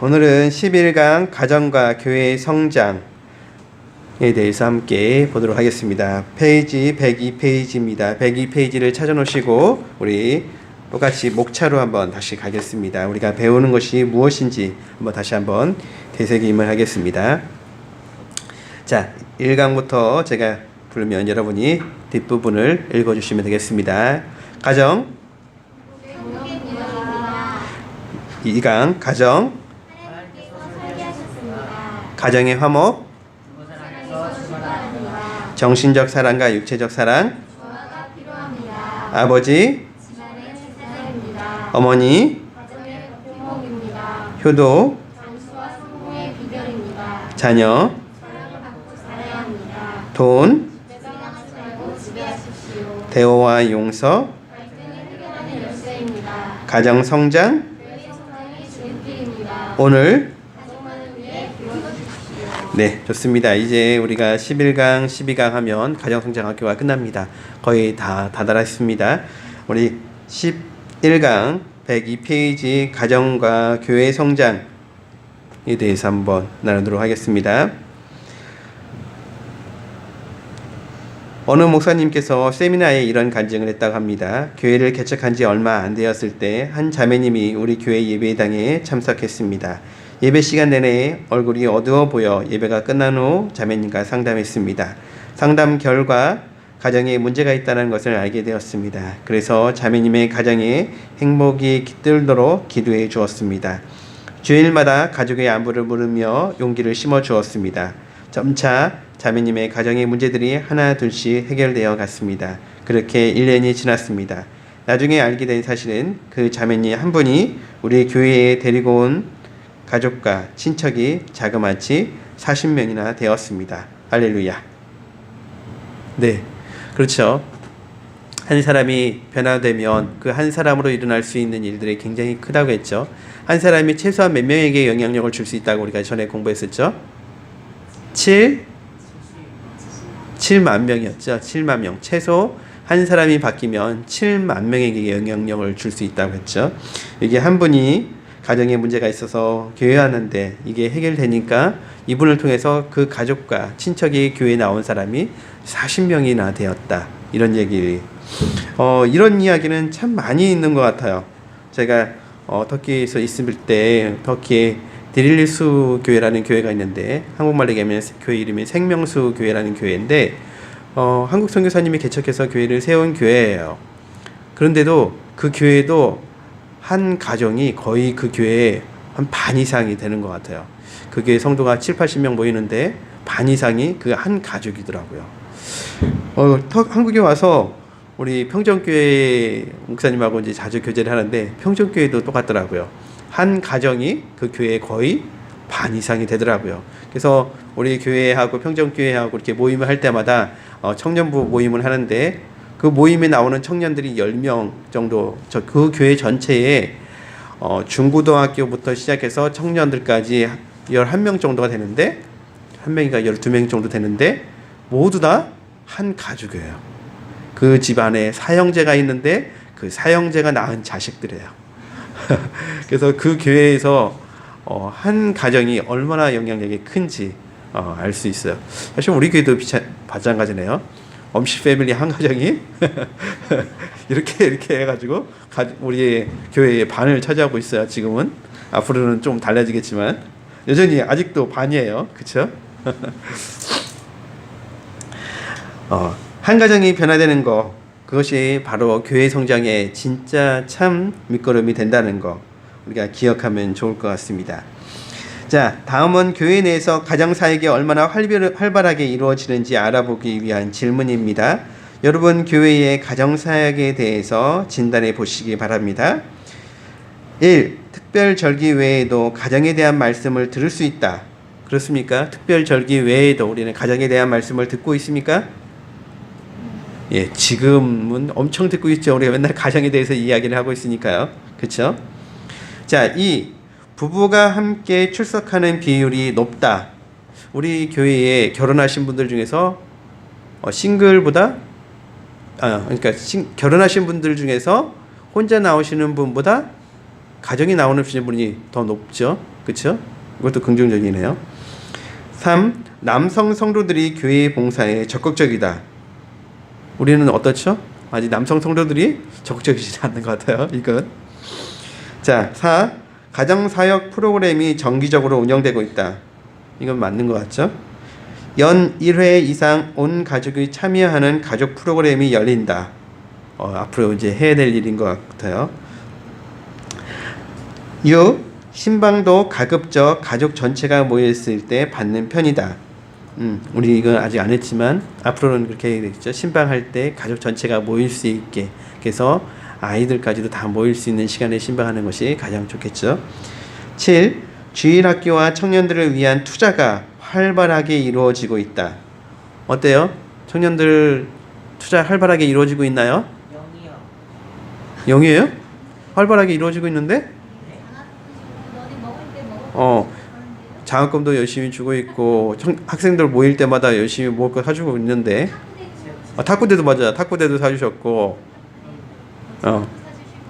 오늘은 11강 가정과 교회의 성장에 대해서 함께 보도록 하겠습니다. 페이지 102페이지입니다. 102페이지를 찾아놓으시고 우리 똑같이 목차로 한번 다시 가겠습니다. 우리가 배우는 것이 무엇인지 다시 한번 되새김을 하겠습니다. 자, 1강부터 제가 부르면 여러분이 뒷부분을 읽어주시면 되겠습니다. 가정 2강 가정 가정의 화목 정신적 사랑과 육체적 사랑 아버지 어머니 효도 자녀 돈 대화와 용서 가정 성장 오늘 네, 좋습니다. 이제 우리가 11강, 12강 하면 가정성장학교가 끝납니다. 거의 다 다다랐습니다. 우리 11강 102페이지 가정과 교회 성장에 대해서 한번 나누도록 하겠습니다. 어느 목사님께서 세미나에 이런 간증을 했다고 합니다. 교회를 개척한 지 얼마 안 되었을 때 한 자매님이 우리 교회 예배당에 참석했습니다. 예배 시간 내내 얼굴이 어두워 보여 예배가 끝난 후 자매님과 상담했습니다. 상담 결과 가정에 문제가 있다는 것을 알게 되었습니다. 그래서 자매님의 가정에 행복이 깃들도록 기도해 주었습니다. 주일마다 가족의 안부를 물으며 용기를 심어 주었습니다. 점차 자매님의 가정의 문제들이 하나 둘씩 해결되어 갔습니다. 그렇게 1년이 지났습니다. 나중에 알게 된 사실은 그 자매님 한 분이 우리 교회에 데리고 온 가족과 친척이 자그마치 40명이나 되었습니다. 할렐루야. 네, 그렇죠. 한 사람이 변화되면 그 한 사람으로 일어날 수 있는 일들이 굉장히 크다고 했죠. 한 사람이 최소한 몇 명에게 영향력을 줄 수 있다고 우리가 전에 공부했었죠. 7만 명이었죠. 7만 명. 최소 한 사람이 바뀌면 7만 명에게 영향력을 줄 수 있다고 했죠. 이게 한 분이 가정에 문제가 있어서 교회 왔는데 이게 해결되니까 이분을 통해서 그 가족과 친척이 교회에 나온 사람이 40명이나 되었다. 이런 얘기. 이런 이야기는 참 많이 있는 것 같아요. 제가 터키에서 있을 때 터키에 디릴리수 교회라는 교회가 있는데 한국말로 얘기하면 교회 이름이 생명수 교회라는 교회인데 한국 선교사님이 개척해서 교회를 세운 교회예요. 그런데도 그 교회도 한 가정이 거의 그 교회의 한 반 이상이 되는 것 같아요. 그 교회 성도가 70-80명 모이는데 반 이상이 그 한 가족이더라고요. 한국에 와서 우리 평정교회 목사님하고 이제 자주 교제를 하는데 평정교회도 똑같더라고요. 한 가정이 그 교회의 거의 반 이상이 되더라고요. 그래서 우리 교회하고 평정교회하고 이렇게 모임을 할 때마다 청년부 모임을 하는데 그 모임에 나오는 청년들이 10명 정도, 그 교회 전체에 중고등학교부터 시작해서 청년들까지 11명 정도가 되는데, 한 명인가 12명 정도 되는데, 모두 다 한 가족이에요. 그 집안에 사형제가 있는데, 그 사형제가 낳은 자식들이에요. 그래서 그 교회에서 한 가정이 얼마나 영향력이 큰지 알 수 있어요. 사실 우리 교회도 마찬가지네요. 엄씨 패밀리 한 가정이 이렇게 해가지고 우리 교회의 반을 차지하고 있어요. 지금은 앞으로는 좀 달라지겠지만 여전히 아직도 반이에요. 그렇죠? 한 가정이 변화되는 거, 그것이 바로 교회 성장의 진짜 참 밑거름이 된다는 거 우리가 기억하면 좋을 것 같습니다. 자, 다음은 교회 내에서 가정사역이 얼마나 활발하게 이루어지는지 알아보기 위한 질문입니다. 여러분, 교회의 가정사역에 대해서 진단해 보시기 바랍니다. 1. 특별절기 외에도 가정에 대한 말씀을 들을 수 있다. 그렇습니까? 특별절기 외에도 우리는 가정에 대한 말씀을 듣고 있습니까? 예, 지금은 엄청 듣고 있죠. 우리가 맨날 가정에 대해서 이야기를 하고 있으니까요. 그렇죠? 자, 2. 부부가 함께 출석하는 비율이 높다. 우리 교회에 결혼하신 분들 중에서 싱글보다 그러니까 결혼하신 분들 중에서 혼자 나오시는 분보다 가정이 나오는 분이 더 높죠. 그쵸? 이것도 긍정적이네요. 3. 남성 성도들이 교회 봉사에 적극적이다. 우리는 어떻죠? 아직 남성 성도들이 적극적이지 않는 것 같아요. 이건. 자, 4. 가정사역 프로그램이 정기적으로 운영되고 있다. 이건 맞는 것 같죠? 연 1회 이상 온 가족이 참여하는 가족 프로그램이 열린다. 앞으로 이제 해야 될 일인 것 같아요. 6. 신방도 가급적 가족 전체가 모였을 때 받는 편이다. 우리 이건 아직 안 했지만 앞으로는 그렇게 되겠죠. 신방할 때 가족 전체가 모일 수 있게, 그래서 아이들까지도 다 모일 수 있는 시간에 신방하는 것이 가장 좋겠죠. 7. 주일학교와 청년들을 위한 투자가 활발하게 이루어지고 있다. 어때요? 청년들 투자 활발하게 이루어지고 있나요? 0이요. 0이에요? 활발하게 이루어지고 있는데? 장학금도 열심히 주고 있고 학생들 모일 때마다 열심히 먹을 거 사주고 있는데 탁구대도 맞아. 탁구대도 사주셨고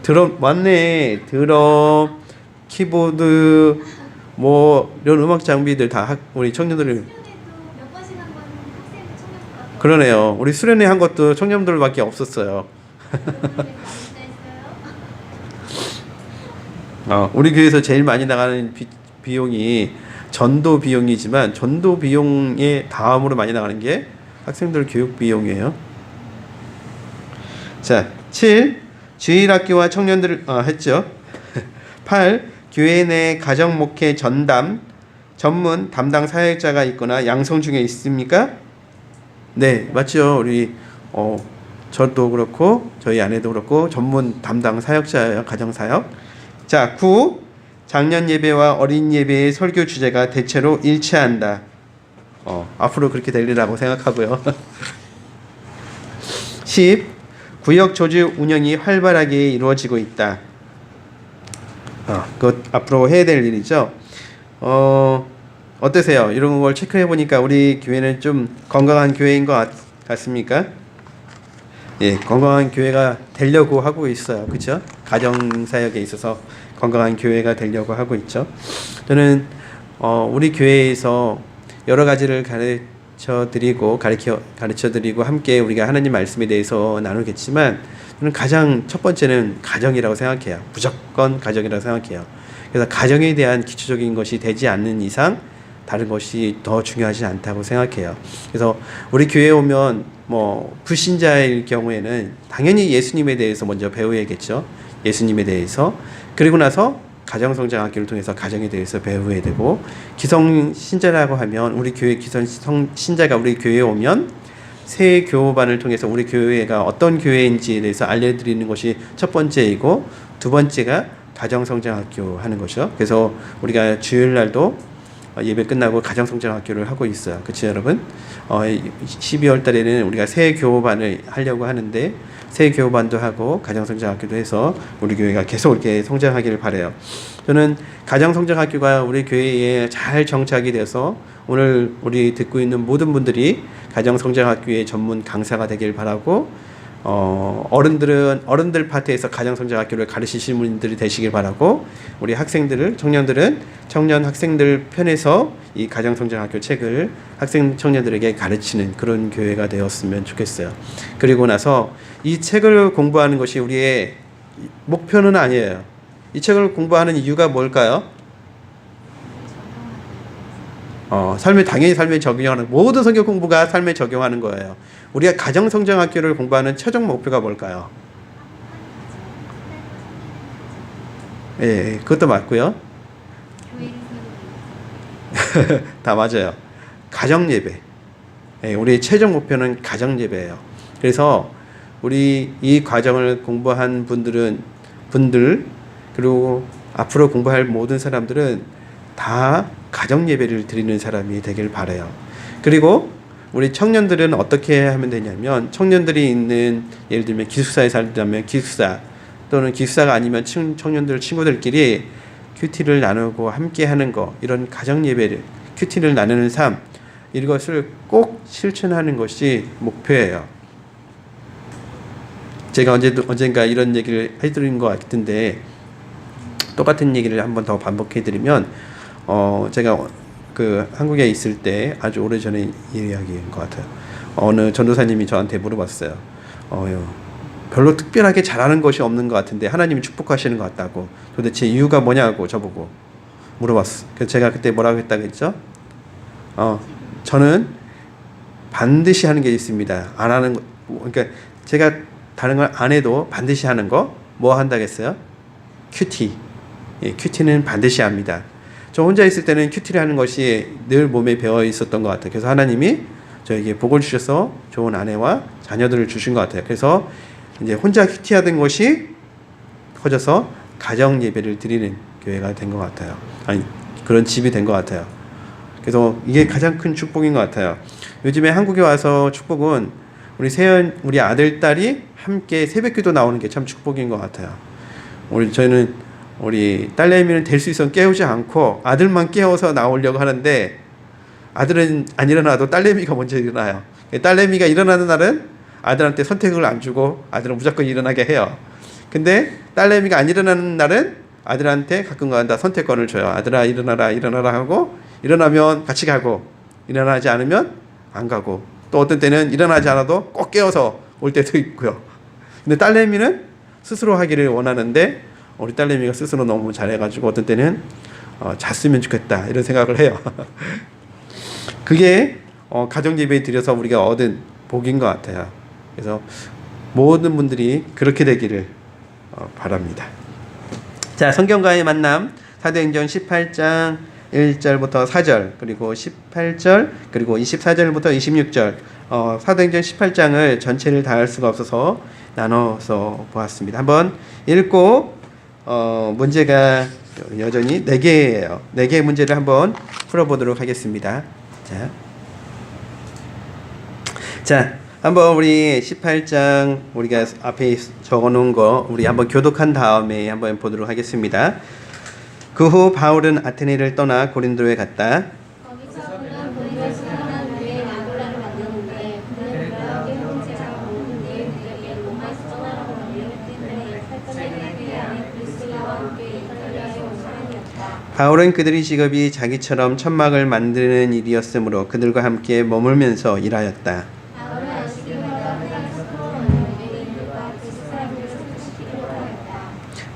드럼 맞네. 드럼, 키보드 뭐 이런 음악 장비들 다 우리 청년들을 그러네요. 우리 수련회 한 것도 청년들밖에 없었어요. 우리 교회에서 제일 많이 나가는 비용이 전도 비용이지만 전도 비용의 다음으로 많이 나가는 게 학생들 교육 비용이에요. 자, 7. 주일학교와 청년들을 했죠. 8. 교회 내 가정 목회 전문 담당 사역자가 있거나 양성 중에 있습니까? 네, 맞죠. 우리 저도 그렇고 저희 아내도 그렇고 전문 담당 사역자예요. 가정 사역. 자, 9. 작년 예배와 어린 예배의 설교 주제가 대체로 일치한다. 앞으로 그렇게 되리라고 생각하고요. 10. 구역 조직 운영이 활발하게 이루어지고 있다. 그것 앞으로 해야 될 일이죠. 어떠세요? 이런 걸 체크해 보니까 우리 교회는 좀 건강한 교회인 것 같습니까? 예, 건강한 교회가 되려고 하고 있어요. 그렇죠? 가정 사역에 있어서 건강한 교회가 되려고 하고 있죠. 저는 우리 교회에서 여러 가지를 가르쳐 드리고 함께 우리가 하나님 말씀에 대해서 나누겠지만 저는 가장 첫 번째는 가정이라고 생각해요. 무조건 가정이라고 생각해요. 그래서 가정에 대한 기초적인 것이 되지 않는 이상 다른 것이 더 중요하지 않다고 생각해요. 그래서 우리 교회에 오면 불신자일 경우에는 당연히 예수님에 대해서 먼저 배워야겠죠. 예수님에 대해서. 그리고 나서 가정성장학교를 통해서 가정에 대해서 배워야 되고, 기성신자라고 하면 우리 교회 기성신자가 우리 교회에 오면 새 교우반을 통해서 우리 교회가 어떤 교회인지에 대해서 알려드리는 것이 첫 번째이고, 두 번째가 가정성장학교 하는 것이죠. 그래서 우리가 주일날도 예배 끝나고 가정성장학교를 하고 있어요. 그렇죠, 여러분? 12월 달에는 우리가 새 교우반을 하려고 하는데 새 교우반도 하고 가정성장학교도 해서 우리 교회가 계속 이렇게 성장하기를 바라요. 저는 가정성장학교가 우리 교회에 잘 정착이 돼서 오늘 우리 듣고 있는 모든 분들이 가정성장학교의 전문 강사가 되길 바라고, 어른들 파트에서 가정성장학교를 가르치시는 분들이 되시길 바라고, 우리 청년들은 청년 학생들 편에서 이 가정성장학교 책을 청년들에게 가르치는 그런 교회가 되었으면 좋겠어요. 그리고 나서 이 책을 공부하는 것이 우리의 목표는 아니에요. 이 책을 공부하는 이유가 뭘까요? 당연히 삶에 적용하는, 모든 성경 공부가 삶에 적용하는 거예요. 우리가 가정성장학교를 공부하는 최종 목표가 뭘까요? 예, 그것도 맞고요. 다 맞아요. 가정예배. 예, 우리의 최종 목표는 가정예배예요. 그래서 우리 이 과정을 공부한 분들, 그리고 앞으로 공부할 모든 사람들은 다 가정예배를 드리는 사람이 되길 바라요. 그리고 우리 청년들은 어떻게 하면 되냐면, 청년들이 있는, 예를 들면 기숙사에 살다면 기숙사, 또는 기숙사가 아니면 친구들끼리 큐티를 나누고 함께 하는 거, 이런 가정예배를, 큐티를 나누는 삶, 이것을 꼭 실천하는 것이 목표예요. 제가 언젠가 이런 얘기를 해드린 것 같은데, 똑같은 얘기를 한번 더 반복해드리면, 제가 그 한국에 있을 때 아주 오래전에 이야기인 것 같아요. 어느 전도사님이 저한테 물어봤어요. 별로 특별하게 잘하는 것이 없는 것 같은데 하나님이 축복하시는 것 같다고. 도대체 이유가 뭐냐고 저보고 물어봤어. 그래서 제가 그때 뭐라고 했다고 했죠? 저는 반드시 하는 게 있습니다. 안 하는 거, 그러니까 제가 다른 걸 안 해도 반드시 하는 거 뭐 한다고 했어요? 큐티. 예, 큐티는 반드시 합니다. 저 혼자 있을 때는 큐티를 하는 것이 늘 몸에 배어 있었던 것 같아요. 그래서 하나님이 저에게 복을 주셔서 좋은 아내와 자녀들을 주신 것 같아요. 그래서 이제 혼자 큐티하던 것이 커져서 가정 예배를 드리는 교회가 된 것 같아요. 아니, 그런 집이 된 것 같아요. 그래서 이게 가장 큰 축복인 것 같아요. 요즘에 한국에 와서 축복은 우리 아들, 딸이 함께 새벽기도 나오는 게 참 축복인 것 같아요. 저희는 우리 딸내미는 될 수 있으면 깨우지 않고 아들만 깨워서 나오려고 하는데 아들은 안 일어나도 딸내미가 먼저 일어나요. 딸내미가 일어나는 날은 아들한테 선택을 안 주고 아들은 무조건 일어나게 해요. 근데 딸내미가 안 일어나는 날은 아들한테 가끔가다 선택권을 줘요. 아들아 일어나라 하고 일어나면 같이 가고 일어나지 않으면 안 가고 또 어떤 때는 일어나지 않아도 꼭 깨워서 올 때도 있고요. 근데 딸내미는 스스로 하기를 원하는데 우리 딸내미가 스스로 너무 잘해가지고 어떤 때는 잤으면 좋겠다 이런 생각을 해요. 그게 가정예배 드려서 우리가 얻은 복인 것 같아요. 그래서 모든 분들이 그렇게 되기를 바랍니다. 자, 성경과의 만남 사도행전 18장 1절부터 4절 그리고 18절 그리고 24절부터 26절 사도행전 18장을 전체를 다 할 수가 없어서 나눠서 보았습니다. 한번 읽고 문제가 여전히 4개예요. 4개의 문제를 한번 풀어보도록 하겠습니다. 자, 한번 우리 18장 우리가 앞에 적어놓은 거 우리 한번 교독한 다음에 한번 보도록 하겠습니다. 그 후 바울은 아테네를 떠나 고린도에 갔다. 거기서 그는 본인을 수련한 후에 아굴라를 만났는데 그는 그라게 형제라고 모든 그에게 로마에서 떠나라고 명령했는데 살펴내는 그의 아내 브리스길라와 함께 이탈리아에 온 사람이었다. 바울은 그들의 직업이 자기처럼 천막을 만드는 일이었으므로 그들과 함께 머물면서 일하였다. 바울은 안식일마다 회당에서 토론하며 유대인들과 그리스 사람들을 소통시키기로 하였다.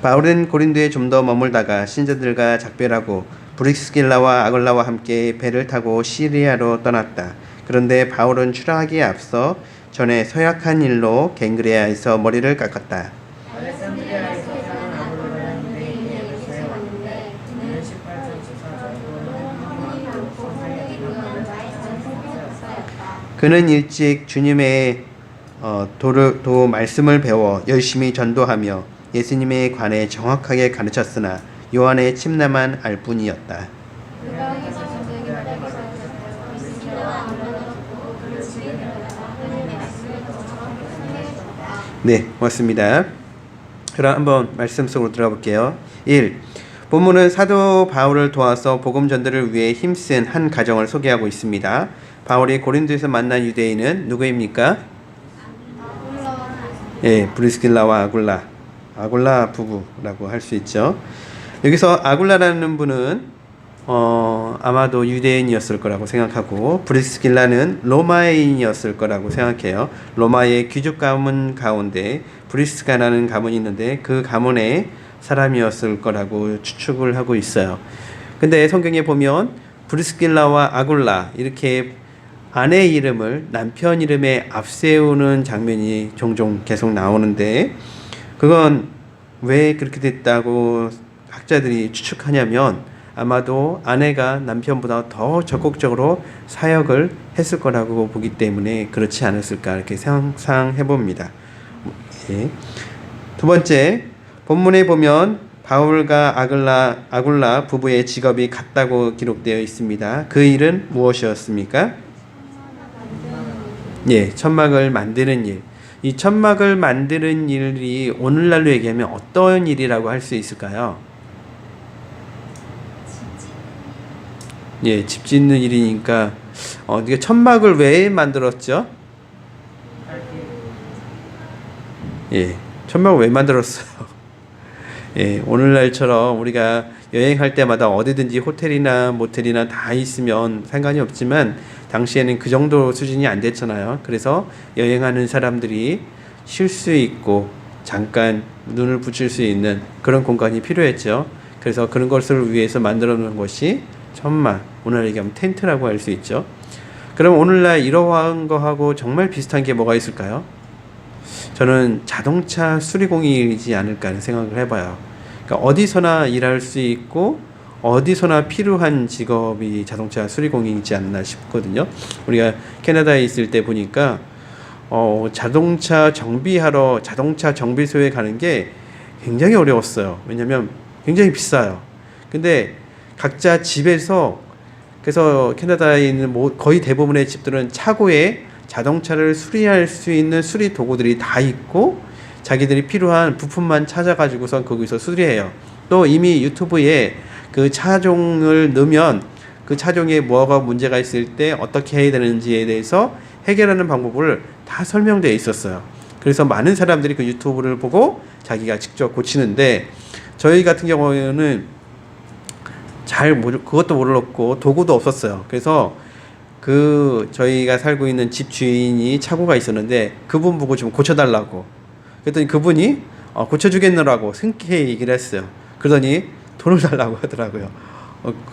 바울은 고린도에 좀 더 머물다가 신자들과 작별하고 브리스길라와 아굴라와 함께 배를 타고 시리아로 떠났다. 그런데 바울은 출하하기에 앞서 전에 서약한 일로 갱그레아에서 머리를 깎았다. 알렉산드리아에서 사는 아볼로라는 유대인의 에베소에 왔는데 그는 18장 14절로는 허물이 많고 설득이 강한 나의 전생의 역사였다. 그는 일찍 주님의 도 말씀을 배워 열심히 전도하며 예수님에 관해 정확하게 가르쳤으나 요한의 침례만 알 뿐이었다. 그가 회사 전쟁에 바닥에 살았고 브리스길라와 아굴라가 죽고 그를 집에 데려다가 하나님의 말씀을 더 정확히 설명해줬다. 네, 고맙습니다. 그럼 한번 말씀 속으로 들어가 볼게요. 1. 본문은 사도 바울을 도와서 복음 전도를 위해 힘쓴 한 가정을 소개하고 있습니다. 바울이 고린도에서 만난 유대인은 누구입니까? 예, 브리스길라와 아굴라 부부라고 할 수 있죠. 여기서 아굴라라는 분은 아마도 유대인이었을 거라고 생각하고 브리스길라는 로마인이었을 거라고 생각해요. 로마의 귀족 가문 가운데 브리스가라는 가문이 있는데 그 가문의 사람이었을 거라고 추측을 하고 있어요. 근데 성경에 보면 브리스길라와 아굴라 이렇게 아내 이름을 남편 이름에 앞세우는 장면이 종종 계속 나오는데 그건 왜 그렇게 됐다고 학자들이 추측하냐면 아마도 아내가 남편보다 더 적극적으로 사역을 했을 거라고 보기 때문에 그렇지 않았을까 이렇게 상상해 봅니다. 예. 두 번째, 본문에 보면 바울과 아굴라 부부의 직업이 같다고 기록되어 있습니다. 그 일은 무엇이었습니까? 예, 천막을 만드는 일. 이 천막을 만드는 일이 오늘날로 얘기하면 어떤 일이라고 할 수 있을까요? 예, 집 짓는 일이니까 이게 천막을 왜 만들었죠? 예, 천막을 왜 만들었어요? 예, 오늘날처럼 우리가 여행할 때마다 어디든지 호텔이나 모텔이나 다 있으면 상관이 없지만 당시에는 그 정도 수준이 안 됐잖아요. 그래서 여행하는 사람들이 쉴 수 있고 잠깐 눈을 붙일 수 있는 그런 공간이 필요했죠. 그래서 그런 것을 위해서 만들어 놓은 것이 천막, 오늘 얘기하면 텐트라고 할 수 있죠. 그럼 오늘날 이러한 거하고 정말 비슷한 게 뭐가 있을까요? 저는 자동차 수리공이지 않을까 하는 생각을 해봐요. 그러니까 어디서나 일할 수 있고 어디서나 필요한 직업이 자동차 수리공이지 않나 싶거든요. 우리가 캐나다에 있을 때 보니까 자동차 정비하러 자동차 정비소에 가는 게 굉장히 어려웠어요. 왜냐면 굉장히 비싸요. 근데 각자 집에서, 그래서 캐나다에 있는 거의 대부분의 집들은 차고에 자동차를 수리할 수 있는 수리 도구들이 다 있고 자기들이 필요한 부품만 찾아가지고선 거기서 수리해요. 또 이미 유튜브에 그 차종을 넣으면 그 차종에 뭐가 문제가 있을 때 어떻게 해야 되는지에 대해서 해결하는 방법을 다 설명되어 있었어요. 그래서 많은 사람들이 그 유튜브를 보고 자기가 직접 고치는데, 저희 같은 경우에는 그것도 몰랐고 도구도 없었어요. 그래서 저희가 살고 있는 집 주인이 차고가 있었는데 그분 보고 좀 고쳐달라고 그랬더니 그분이 고쳐주겠노라고 흔쾌히 얘기를 했어요. 그러더니 돈을 달라고 하더라고요.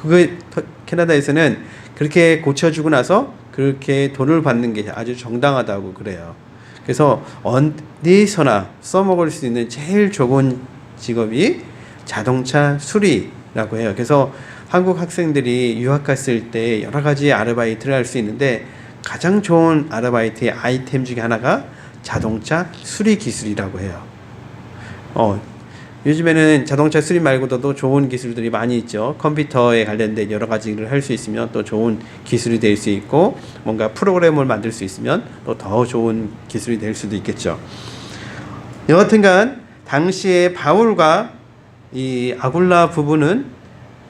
그게 캐나다에서는 그렇게 고쳐주고 나서 그렇게 돈을 받는 게 아주 정당하다고 그래요. 그래서 어디서나 써먹을 수 있는 제일 좋은 직업이 자동차 수리라고 해요. 그래서 한국 학생들이 유학 갔을 때 여러 가지 아르바이트를 할 수 있는데 가장 좋은 아르바이트의 아이템 중에 하나가 자동차 수리 기술이라고 해요. 요즘에는 자동차 수리 말고도 좋은 기술들이 많이 있죠. 컴퓨터에 관련된 여러 가지를 할 수 있으면 또 좋은 기술이 될 수 있고, 뭔가 프로그램을 만들 수 있으면 또 더 좋은 기술이 될 수도 있겠죠. 여하튼간 당시에 바울과 이 아굴라 부부는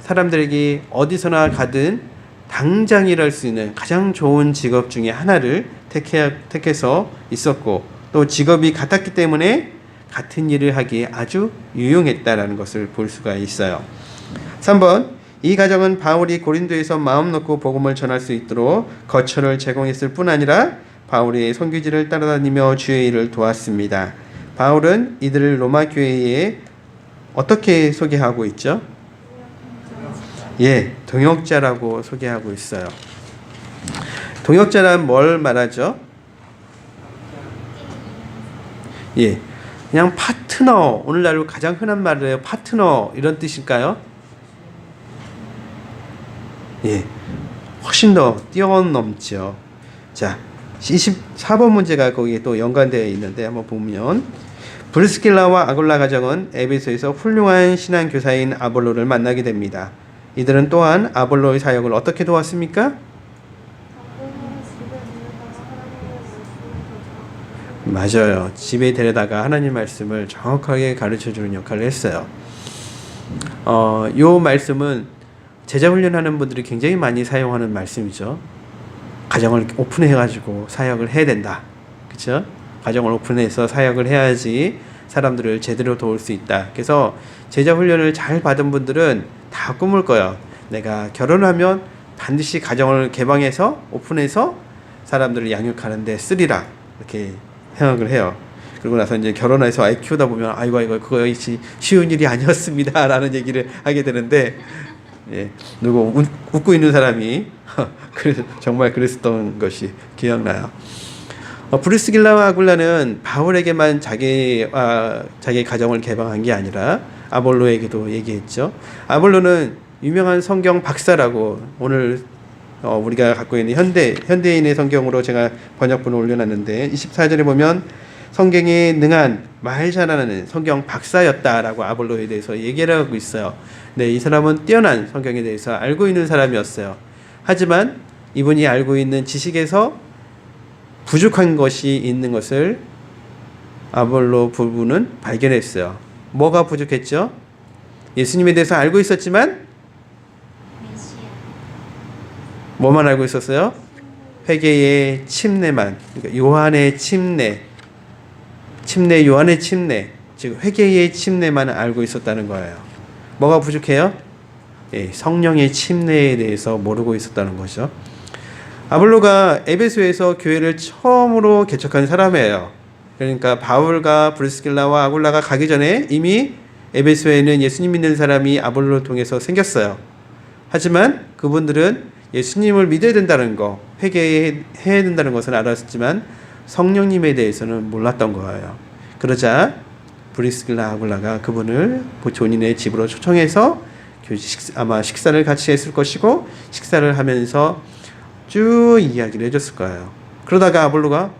사람들에게 어디서나 가든 당장 일할 수 있는 가장 좋은 직업 중에 하나를 택해서 있었고, 또 직업이 같았기 때문에 같은 일을 하기에 아주 유용했다라는 것을 볼 수가 있어요. 3번, 이 가정은 바울이 고린도에서 마음 놓고 복음을 전할 수 있도록 거처를 제공했을 뿐 아니라 바울의 선교지를 따라다니며 주의 일을 도왔습니다. 바울은 이들을 로마 교회에 어떻게 소개하고 있죠? 동역자라고 소개하고 있어요. 동역자란 뭘 말하죠? 그냥 파트너, 오늘날로 가장 흔한 말이에요. 파트너, 이런 뜻일까요? 훨씬 더 뛰어넘죠. 자, 24번 문제가 거기에 또 연관되어 있는데 한번 보면, 브리스길라와 아굴라 가정은 에베소에서 훌륭한 신앙 교사인 아볼로를 만나게 됩니다. 이들은 또한 아볼로의 사역을 어떻게 도왔습니까? 맞아요. 집에 데려다가 하나님 말씀을 정확하게 가르쳐주는 역할을 했어요. 요 말씀은 제자 훈련하는 분들이 굉장히 많이 사용하는 말씀이죠. 가정을 오픈해가지고 사역을 해야 된다. 그렇죠? 가정을 오픈해서 사역을 해야지 사람들을 제대로 도울 수 있다. 그래서 제자 훈련을 잘 받은 분들은 다 꿈을 꿔요. 내가 결혼하면 반드시 가정을 개방해서 오픈해서 사람들을 양육하는 데 쓰리라. 이렇게 생각을 해요. 그러고 나서 이제 결혼해서 아이 키우다 보면 아이고 그거 쉬운 일이 아니었습니다 라는 얘기를 하게 되는데, 누구 웃고 있는 사람이 정말 그랬었던 것이 기억나요. 브리스길라와 아굴라는 바울에게만 자기 가정을 개방한 게 아니라 아볼로에게도 얘기했죠. 아볼로는 유명한 성경 박사라고, 오늘 우리가 갖고 있는 현대인의 성경으로 제가 번역본을 올려놨는데 24절에 보면 성경에 능한 말 잘하는 성경 박사였다라고 아볼로에 대해서 얘기를 하고 있어요. 네, 이 사람은 뛰어난 성경에 대해서 알고 있는 사람이었어요. 하지만 이분이 알고 있는 지식에서 부족한 것이 있는 것을 아볼로 부부는 발견했어요. 뭐가 부족했죠? 예수님에 대해서 알고 있었지만 뭐만 알고 있었어요? 회개의 침례만, 그러니까 요한의 침례, 요한의 침례, 즉 회개의 침례만 알고 있었다는 거예요. 뭐가 부족해요? 성령의 침례에 대해서 모르고 있었다는 거죠. 아볼로가 에베소에서 교회를 처음으로 개척한 사람이에요. 그러니까 바울과 브리스길라와 아굴라가 가기 전에 이미 에베소에는 예수님 믿는 사람이 아볼로를 통해서 생겼어요. 하지만 그분들은 예수님을 믿어야 된다는 거, 회개해야 된다는 것은 알았지만 성령님에 대해서는 몰랐던 거예요. 그러자 브리스길라 아굴라가 그분을 본인의 집으로 초청해서 아마 식사를 같이 했을 것이고, 식사를 하면서 쭉 이야기를 해줬을 거예요. 그러다가 아볼로가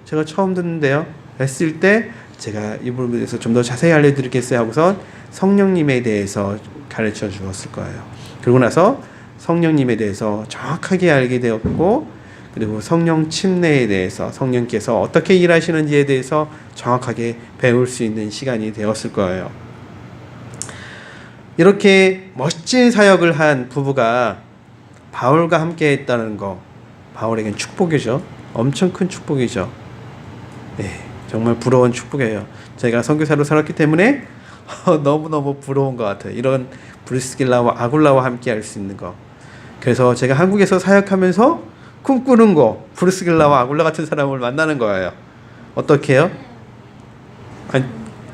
제가 처음 듣는데요 했을 때 제가 이 부분에 대해서 좀 더 자세히 알려드리겠어요 하고서 성령님에 대해서 가르쳐 주었을 거예요. 그러고 나서 성령님에 대해서 정확하게 알게 되었고, 그리고 성령 침례에 대해서 성령께서 어떻게 일하시는지에 대해서 정확하게 배울 수 있는 시간이 되었을 거예요. 이렇게 멋진 사역을 한 부부가 바울과 함께 했다는 거, 바울에겐 축복이죠. 엄청 큰 축복이죠. 네, 정말 부러운 축복이에요. 제가 선교사로 살았기 때문에 너무너무 부러운 것 같아요. 이런 브리스길라와 아굴라와 함께 할 수 있는 거. 그래서 제가 한국에서 사역하면서 꿈꾸는 거, 브리스길라와 아굴라 같은 사람을 만나는 거예요. 어떻게 해요? 아니,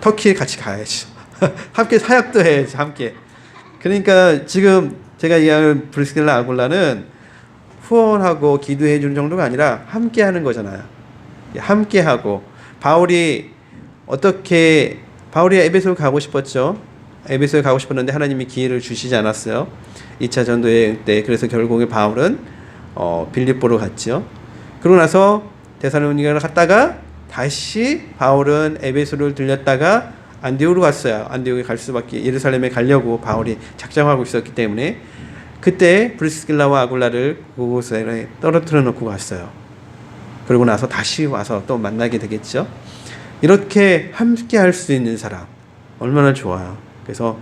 터키에 같이 가야지. 함께 사역도 해야지, 함께. 그러니까 지금 제가 이야기하는 브리스길라 아굴라는 후원하고 기도해 주는 정도가 아니라 함께 하는 거잖아요. 함께 하고, 바울이 에베소에 가고 싶었죠. 에베소에 가고 싶었는데 하나님이 기회를 주시지 않았어요. 2차 전도여행 때. 그래서 결국에 바울은 빌립보로 갔죠. 그러고 나서 데살로니가를 갔다가 다시 바울은 에베소를 들렸다가 안디옥으로 갔어요. 안디옥에 갈 수밖에, 예루살렘에 가려고 바울이 작정하고 있었기 때문에 그때 브리스길라와 아굴라를 그곳에 떨어뜨려 놓고 갔어요. 그러고 나서 다시 와서 또 만나게 되겠죠. 이렇게 함께 할 수 있는 사람 얼마나 좋아요. 그래서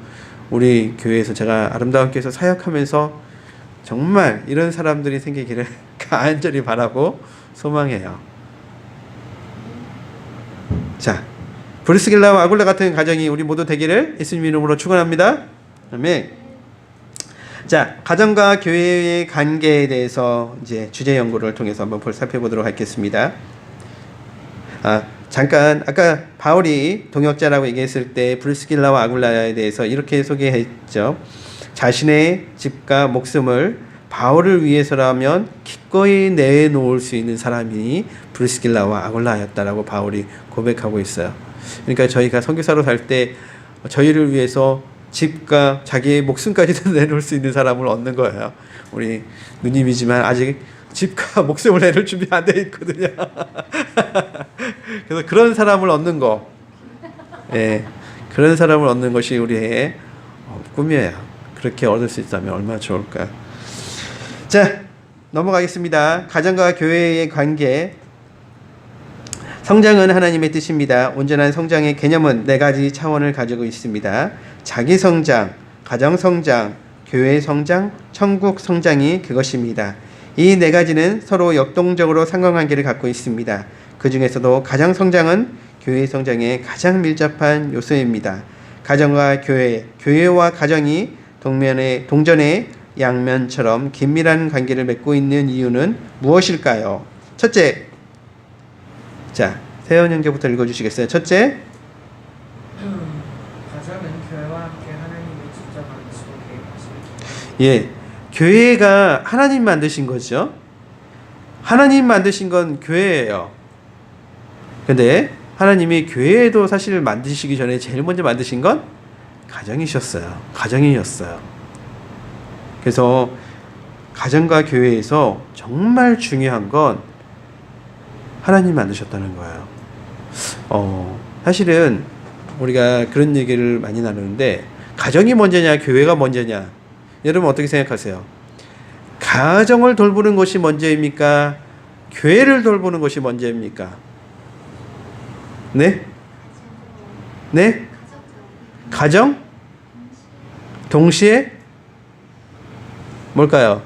우리 교회에서, 제가 아름다운 교회에서 사역하면서 정말 이런 사람들이 생기기를 간절히 바라고 소망해요. 자, 브리스길라와 아굴라 같은 가정이 우리 모두 되기를 예수님 이름으로 축원합니다. 아멘. 자, 가정과 교회의 관계에 대해서 이제 주제 연구를 통해서 한번 살펴보도록 하겠습니다. 잠깐 아까 바울이 동역자라고 얘기했을 때 브리스길라와 아굴라에 대해서 이렇게 소개했죠. 자신의 집과 목숨을 바울을 위해서라면 기꺼이 내놓을 수 있는 사람이 브리스길라와 아굴라였다라고 바울이 고백하고 있어요. 그러니까 저희가 선교사로 살 때 저희를 위해서 집과 자기의 목숨까지도 내놓을 수 있는 사람을 얻는 거예요. 우리 누님이지만 아직 집과 목숨을 내놓을 준비 안 돼 있거든요. 그래서 그런 사람을 얻는 거, 그런 사람을 얻는 것이 우리의 꿈이에요. 그렇게 얻을 수 있다면 얼마나 좋을까. 자, 넘어가겠습니다. 가정과 교회의 관계. 성장은 하나님의 뜻입니다. 온전한 성장의 개념은 4가지 차원을 가지고 있습니다. 자기 성장, 가정 성장, 교회 성장, 천국 성장이 그것입니다. 이 4가지는 서로 역동적으로 상관관계를 갖고 있습니다. 그 중에서도 가정 성장은 교회 성장의 가장 밀접한 요소입니다. 가정과 교회, 교회와 가정이 동전의 양면처럼 긴밀한 관계를 맺고 있는 이유는 무엇일까요? 첫째, 자, 세연 형제부터 읽어주시겠어요? 첫째, 가정은 교회와 함께 하나님이 직접 만드시고 계획하십니다. 예, 교회가 하나님 만드신 거죠. 하나님 만드신 건 교회예요. 근데 하나님이 교회도 사실 만드시기 전에 제일 먼저 만드신 건 가정이셨어요. 가정이었어요. 그래서 가정과 교회에서 정말 중요한 건 하나님 만드셨다는 거예요. 사실은 우리가 그런 얘기를 많이 나누는데, 가정이 먼저냐 교회가 먼저냐, 여러분 어떻게 생각하세요? 가정을 돌보는 것이 먼저입니까? 교회를 돌보는 것이 먼저입니까? 네? 네? 가정? 동시에? 뭘까요?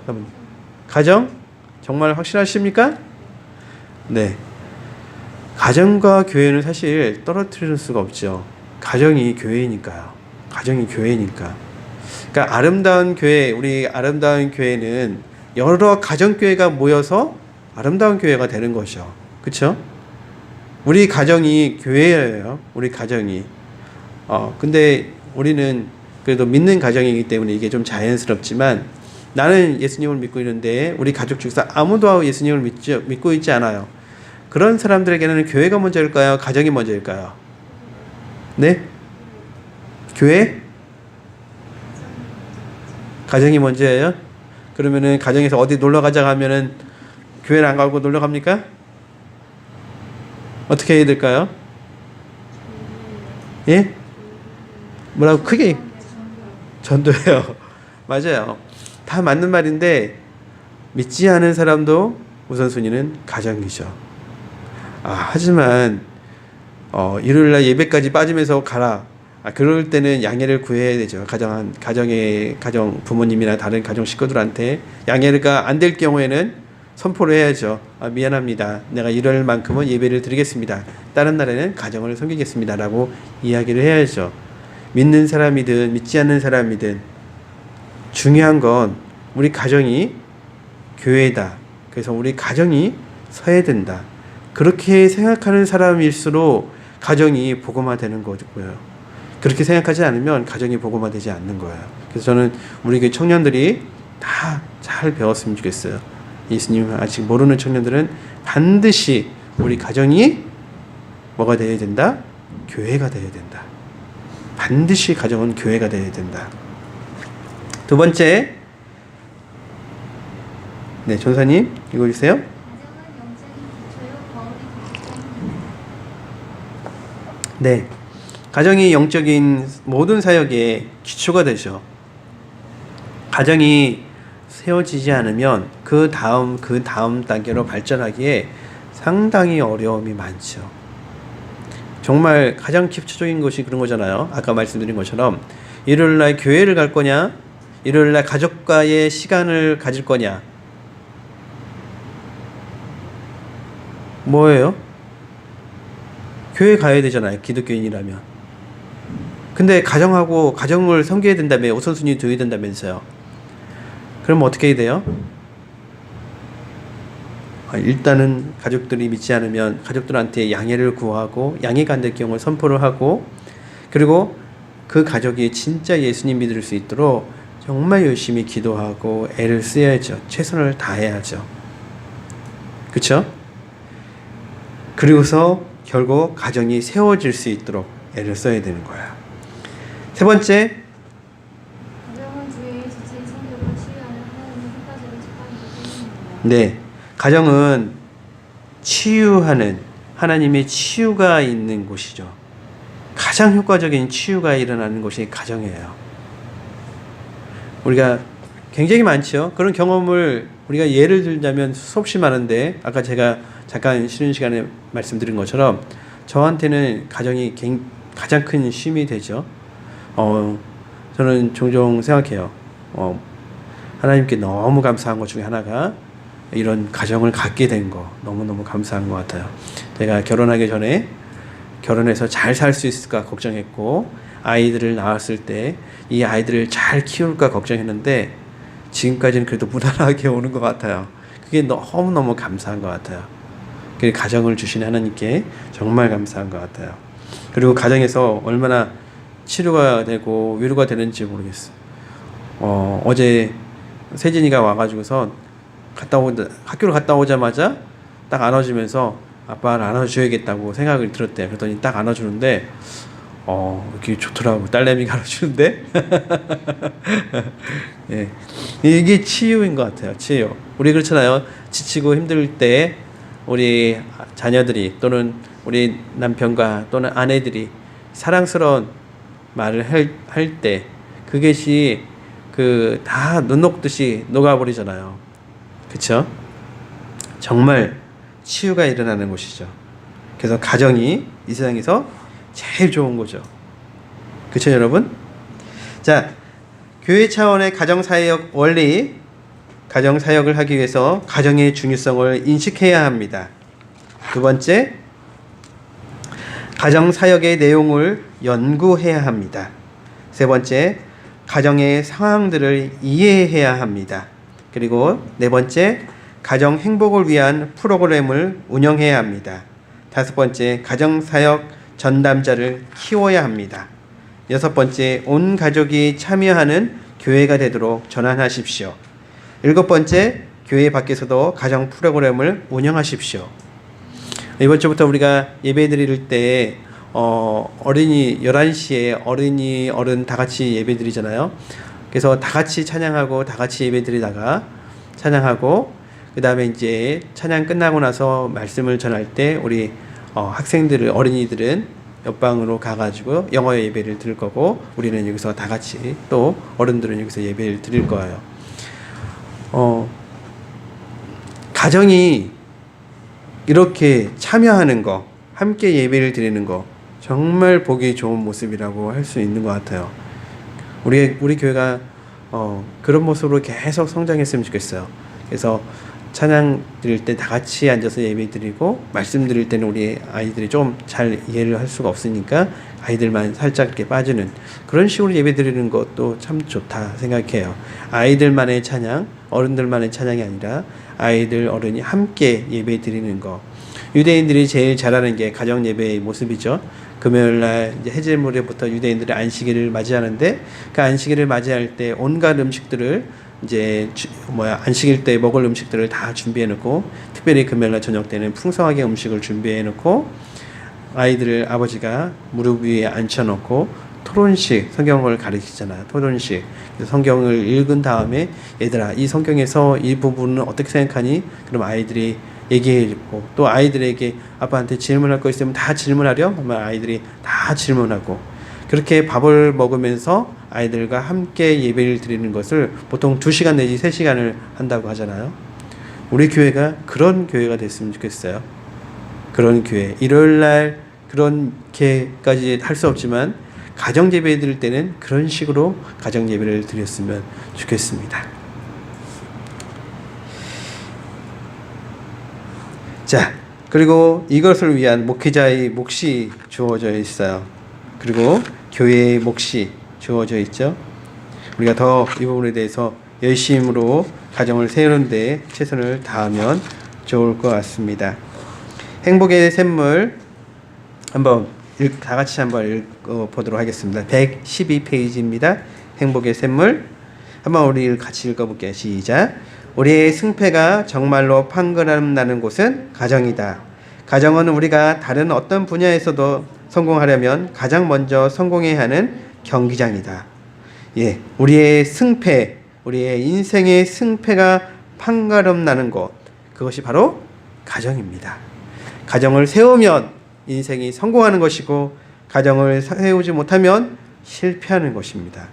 가정? 정말 확실하십니까? 네. 가정과 교회는 사실 떨어뜨릴 수가 없죠. 가정이 교회니까요. 가정이 교회니까. 그러니까 아름다운 교회, 우리 아름다운 교회는 여러 가정교회가 모여서 아름다운 교회가 되는 것이죠. 그렇죠? 우리 가정이 교회예요. 우리 가정이. 근데 우리는 그래도 믿는 가정이기 때문에 이게 좀 자연스럽지만 나는 예수님을 믿고 있는데 우리 가족 중에서 아무도 예수님을 믿고 있지 않아요. 그런 사람들에게는 교회가 먼저일까요? 가정이 먼저일까요? 네? 교회? 가정이 먼저예요? 그러면은 가정에서 어디 놀러 가자 하면은 교회를 안 가고 놀러 갑니까? 어떻게 해야 될까요? 예? 뭐라고 크게? 전도예요. 맞아요. 다 맞는 말인데 믿지 않은 사람도 우선순위는 가정이죠. 하지만 일요일날 예배까지 빠지면서 가라. 그럴 때는 양해를 구해야 되죠. 가정 부모님이나 다른 가정 식구들한테 양해가 안 될 경우에는 선포를 해야죠. 미안합니다. 내가 일요일만큼은 예배를 드리겠습니다. 다른 날에는 가정을 섬기겠습니다. 라고 이야기를 해야죠. 믿는 사람이든 믿지 않는 사람이든 중요한 건 우리 가정이 교회다. 그래서 우리 가정이 서야 된다. 그렇게 생각하는 사람일수록 가정이 복음화되는 거고요. 그렇게 생각하지 않으면 가정이 복음화되지 않는 거예요. 그래서 저는 우리 그 청년들이 다 잘 배웠으면 좋겠어요. 예수님을 아직 모르는 청년들은 반드시 우리 가정이 뭐가 되어야 된다? 교회가 되어야 된다. 반드시 가정은 교회가 되어야 된다. 두 번째, 네, 전사님 읽어주세요. 가정은 영적인 기초요 거울이 되기 때문입니다. 네, 가정이 영적인 모든 사역의 기초가 되죠. 가정이 세워지지 않으면 그 다음 단계로 발전하기에 상당히 어려움이 많죠. 정말 가장 기초적인 것이 그런 거잖아요. 아까 말씀드린 것처럼 일요일날 교회를 갈 거냐, 일요일날 가족과의 시간을 가질 거냐, 뭐예요? 교회 가야 되잖아요. 기독교인이라면. 근데 가정을 섬겨야 된다며, 우선순위 두어야 된다면서요. 그럼 어떻게 해야 돼요? 일단은 가족들이 믿지 않으면 가족들한테 양해를 구하고, 양해가 안 될 경우 선포를 하고, 그리고 그 가족이 진짜 예수님 믿을 수 있도록 정말 열심히 기도하고 애를 써야죠. 최선을 다해야죠. 그렇죠? 그리고서 결국 가정이 세워질 수 있도록 애를 써야 되는 거야. 세 번째, 가정은 주의 지친 성격을 치유하는 하나님의 효과적인 직관이기 때문입니다. 네, 가정은 치유하는 하나님의 치유가 있는 곳이죠. 가장 효과적인 치유가 일어나는 곳이 가정이에요. 우리가 굉장히 많죠. 그런 경험을 우리가 예를 들자면 수없이 많은데, 아까 제가 잠깐 쉬는 시간에 말씀드린 것처럼 저한테는 가정이 가장 큰 쉼이 되죠. 저는 종종 생각해요. 하나님께 너무 감사한 것 중에 하나가 이런 가정을 갖게 된 거 너무너무 감사한 것 같아요. 제가 결혼하기 전에 결혼해서 잘 살 수 있을까 걱정했고, 아이들을 낳았을 때 이 아이들을 잘 키울까 걱정했는데 지금까지는 그래도 무난하게 오는 것 같아요. 그게 너무너무 감사한 것 같아요. 가정을 주신 하나님께 정말 감사한 것 같아요. 그리고 가정에서 얼마나 치료가 되고 위로가 되는지 모르겠어요. 어제 세진이가 와가지고서 학교를 갔다 오자마자 딱 안아주면서 아빠를 안아줘야겠다고 생각을 들었대요. 그랬더니 딱 안아주는데 이렇게 좋더라고. 딸내미가 안아주는데 예. 이게 치유인 것 같아요. 치유. 우리 그렇잖아요. 지치고 힘들 때 우리 자녀들이 또는 우리 남편과 또는 아내들이 사랑스러운 말을 할 때 그것이 다 눈 녹듯이 녹아버리잖아요. 그쵸? 정말 치유가 일어나는 곳이죠. 그래서 가정이 이 세상에서 제일 좋은 거죠. 그쵸, 여러분? 자, 교회 차원의 가정사역 원리, 가정사역을 하기 위해서 가정의 중요성을 인식해야 합니다. 두 번째, 가정사역의 내용을 연구해야 합니다. 세 번째, 가정의 상황들을 이해해야 합니다. 그리고 네 번째, 가정 행복을 위한 프로그램을 운영해야 합니다. 다섯 번째, 가정사역 전담자를 키워야 합니다. 여섯 번째, 온 가족이 참여하는 교회가 되도록 전환하십시오. 일곱 번째, 교회 밖에서도 가정 프로그램을 운영하십시오. 이번 주부터 우리가 예배 드릴 때 어린이 11시에 어린이 어른 다 같이 예배 드리잖아요. 그래서 다 같이 찬양하고 다 같이 예배 드리다가 찬양하고 그다음에 이제 찬양 끝나고 나서 말씀을 전할 때 우리 학생들을 어린이들은 옆방으로 가가지고 영어 예배를 드릴 거고 우리는 여기서 다 같이 또 어른들은 여기서 예배를 드릴 거예요. 가정이 이렇게 참여하는 거, 함께 예배를 드리는 거 정말 보기 좋은 모습이라고 할 수 있는 것 같아요. 우리 교회가 그런 모습으로 계속 성장했으면 좋겠어요. 그래서 찬양 드릴 때 다 같이 앉아서 예배 드리고 말씀 드릴 때는 우리 아이들이 좀 잘 이해를 할 수가 없으니까 아이들만 살짝 이렇게 빠지는 그런 식으로 예배 드리는 것도 참 좋다 생각해요. 아이들만의 찬양, 어른들만의 찬양이 아니라 아이들, 어른이 함께 예배 드리는 거. 유대인들이 제일 잘하는 게 가정 예배의 모습이죠. 금요일날 이제 해질무렵부터 유대인들이 안식일을 맞이하는데 그 안식일을 맞이할 때 온갖 음식들을 이제 안식일 때 먹을 음식들을 다 준비해 놓고 특별히 금요일날 저녁 때는 풍성하게 음식을 준비해 놓고 아이들을 아버지가 무릎 위에 앉혀 놓고 토론식 성경을 가르치잖아요. 토론식 성경을 읽은 다음에 얘들아 이 성경에서 이 부분은 어떻게 생각하니? 그럼 아이들이 얘기해주고 또 아이들에게 아빠한테 질문할 거 있으면 다 질문하렴 하면 아이들이 다 질문하고 그렇게 밥을 먹으면서 아이들과 함께 예배를 드리는 것을 보통 2시간 내지 3시간을 한다고 하잖아요. 우리 교회가 그런 교회가 됐으면 좋겠어요. 그런 교회. 일요일날 그렇게까지 할 수 없지만 가정 예배 드릴 때는 그런 식으로 가정 예배를 드렸으면 좋겠습니다. 자, 그리고 이것을 위한 목회자의 몫이 주어져 있어요. 그리고 교회의 몫이 주어져 있죠. 우리가 더 이 부분에 대해서 열심으로 가정을 세우는 데 최선을 다하면 좋을 것 같습니다. 행복의 샘물 다 같이 한번 읽어보도록 하겠습니다. 112페이지입니다. 행복의 샘물 한번 우리 같이 읽어볼게요. 시작. 우리의 승패가 정말로 판가름 나는 곳은 가정이다. 가정은 우리가 다른 어떤 분야에서도 성공하려면 가장 먼저 성공해야 하는 경기장이다. 예, 우리의 승패, 우리의 인생의 승패가 판가름 나는 곳, 그것이 바로 가정입니다. 가정을 세우면 인생이 성공하는 것이고 가정을 세우지 못하면 실패하는 것입니다.